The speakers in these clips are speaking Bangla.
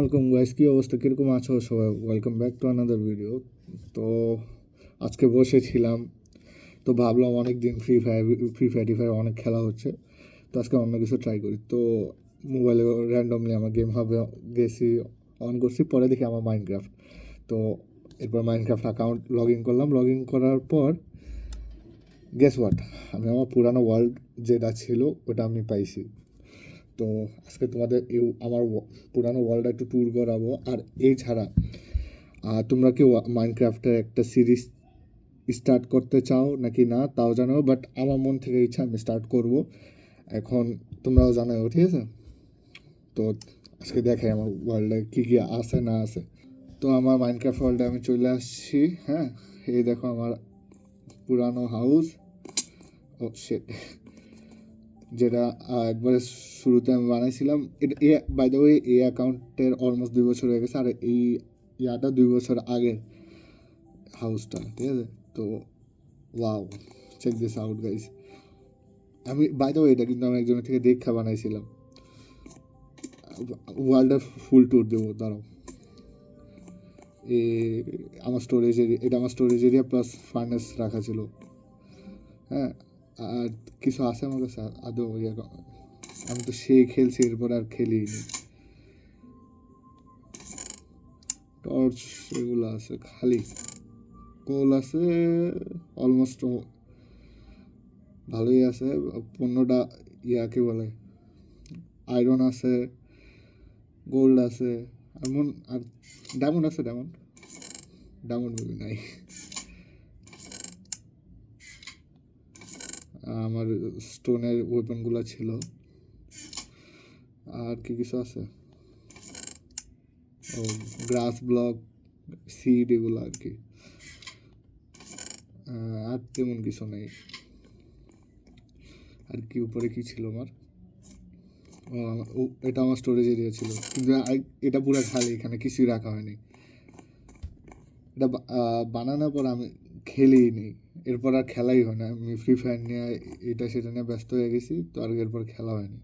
আলাইকুম গাইস, কি অবস্থা, কীরকম আছো সবাই? Welcome back to another video. তো আজকে বসেছিলাম, তো ভাবলাম অনেক দিন ফ্রি ফায়ার অনেক খেলা হচ্ছে, তো আজকে অন্য কিছু ট্রাই করি। তো মোবাইলে র্যান্ডমলি আমার গেম হাবে গেছি, অন করছি, পরে দেখি আমার মাইনক্রাফট। তো এরপর মাইনক্রাফট অ্যাকাউন্ট লগ ইন করলাম। লগ ইন করার পর গেস হোয়াট, আমি আমার পুরানো ওয়ার্ল্ড যেটা ছিল ওটা আমি পাইছি। তো আজকে তোমাদের আমার পুরানো ওয়ার্ল্ডটা একটু ট্যুর করাবো। আর এই ছাড়া তোমরা কি মাইনক্রাফটের একটা সিরিজ স্টার্ট করতে চাও নাকি না তাও জানাও, বাট আমার মন থেকে ইচ্ছা আমি স্টার্ট করব এখন, তোমরাও জানাও, ঠিক আছে? তো আজকে দেখাই আমার ওয়ার্ল্ডে কী কী আছে না আছে। তো আমার মাইনক্রাফট ওয়ার্ল্ডে আমি চলে আসছি। হ্যাঁ, এই দেখো আমার পুরানো হাউস। ও শিট, যেটা একবারে শুরুতে আমি বানাইছিলাম। এটা বাই দ্য ওয়ে এই অ্যাকাউন্টের অলমোস্ট 2 বছর হয়ে গেছে, আর এই ইয়াটা 2 বছর আগের হাউসটা, ঠিক আছে? তো wow, check this out guys. আমি বাই দ্য ওয়ে এটা কিন্তু আমি একজনের থেকে দেখা বানাইছিলাম। ওয়ার্ল্ডের ফুল ট্যুর দেবো, দাঁড়াও। এ আমার স্টোরেজ এরিয়া, এটা আমার স্টোরেজ এরিয়া প্লাস ফার্নেস রাখা ছিল। হ্যাঁ, আর কিছু আছে আমার কাছে আদৌ ইয়ে, আমি তো সেই খেলছি, এরপর আর খেলিনি। টর্চ এগুলো আছে, খালি কোল আছে অলমোস্ট, ভালোই আছে। 15টা ইয়াকে বলে আয়রন আছে, গোল্ড আছে, এমন। আর ডায়মন্ড আছে, ডায়মন্ড ডায়মন্ড বেবি নাই। আমার স্টোনের ওয়েপনগুলো ছিল। আর কি কিছু আছে, ও গ্রাস ব্লক, সিড, এগুলো আর কি। আর তেমন কিছু নেই। আর কি উপরে কি ছিল আমার, এটা আমার স্টোরেজ এরিয়া ছিল, কিন্তু এটা পুরো খালি, এখানে কিছুই রাখা হয়নি। এটা বানানোর পর আমি খেলিই নি, এরপর আর খেলাই হয় না। আমি ফ্রি ফায়ার নিয়ে এটা সেটা নিয়ে ব্যস্ত হয়ে গেছি, তো আর এরপর খেলা হয়নি।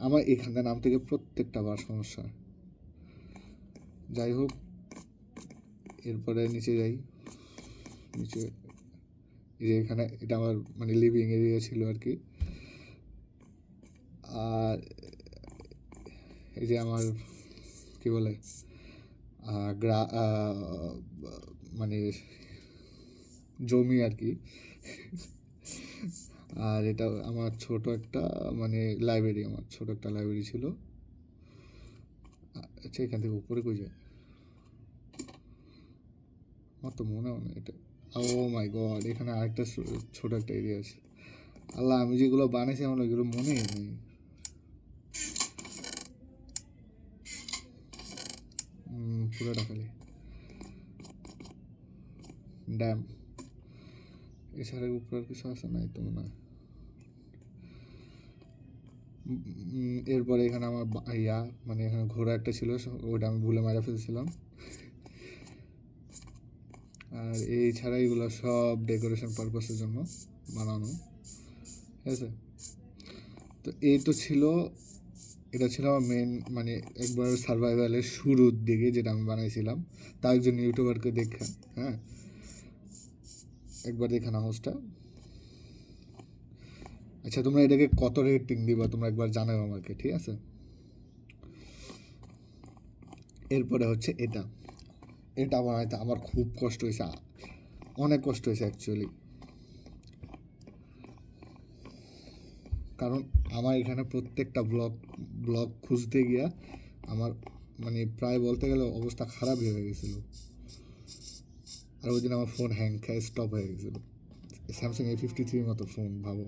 আমার এখানকার নাম থেকে প্রত্যেকটা বার সমস্যা। যাই হোক, এরপরে নিচে যাই। নিচে যে এখানে এটা আমার মানে লিভিং এরিয়া ছিল আর কি। আর এই যে আমার কি বলে মানে জমি আর কি। আর এটা আমার ছোট একটা মানে লাইব্রেরি, আমার ছোট একটা লাইব্রেরি ছিল। আচ্ছা, এখান থেকে উপরে কই যায় আমার তো মনে হয় না এটা। ও মাই গড, এখানে আরেকটা ছোট একটা এরিয়া আছে। আল্লাহ, আমি যেগুলো বানিয়েছি আমার ওইগুলো মনেই নেই। পুরোটা খালি ড্যাম, এছাড়া উপর আর কিছু আছে নাই তো মনে হয়। এরপরে এখানে আমার ইয়া মানে এখানে ঘোড়া একটা ছিল, ওটা আমি ভুলে মারা ফেলছিলাম। আর এই ছাড়া এগুলো সব ডেকোরেশন পারপাসের জন্য বানানো, ঠিক আছে? তো এই তো ছিল, এটা ছিল আমার মেন মানে একবার সার্ভাইভালের শুরুর দিকে যেটা আমি বানাইছিলাম, তা একজন ইউটিউবারকে দেখা। হ্যাঁ, একবার দেখানো হাউসটা। আচ্ছা, তোমরা এটাকে কত রেটিং দিবা তোমরা একবার জানাও আমাকে, ঠিক আছে? এরপরে হচ্ছে এটা, এটা বানাইতে আমার খুব কষ্ট হয়েছে, অনেক কষ্ট হয়েছে অ্যাকচুয়ালি। কারণ আমার এখানে প্রত্যেকটা ব্লগ খুঁজতে গিয়া আমার মানে প্রায় বলতে গেলে অবস্থা খারাপই হয়ে গেছিলো। আর ওই দিন আমার ফোন হ্যাং খায় স্টপ হয়ে গেছিলো। স্যামসাং A53 মতো ফোন, ভাবো।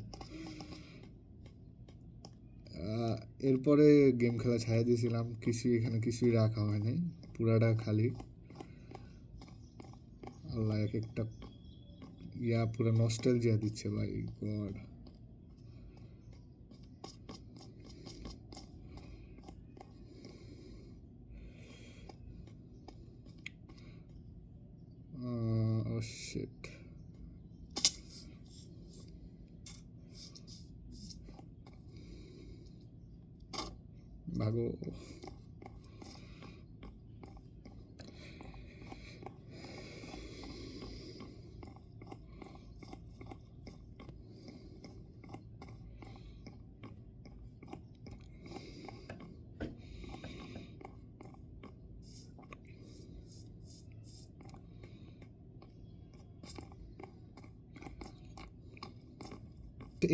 এরপরে গেম খেলা ছাড়া দিয়েছিলাম, কিছুই এখানে কিছুই রাখা হয় নাই, পুরাটা খালি। আল্লাহ, এক একটা ইয়া পুরো নস্টালজিয়া দিচ্ছে ভাই, গড। ও শিট, ভাগো।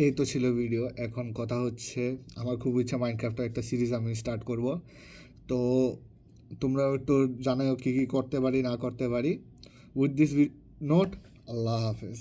এই তো ছিল ভিডিও। এখন কথা হচ্ছে, আমার খুব ইচ্ছা মাইনক্রাফটের একটা সিরিজ আমি স্টার্ট করব। তো তোমরা একটু জানাও কী কী করতে পারি না করতে পারি। উইথ দিস নোট, আল্লাহ হাফেজ।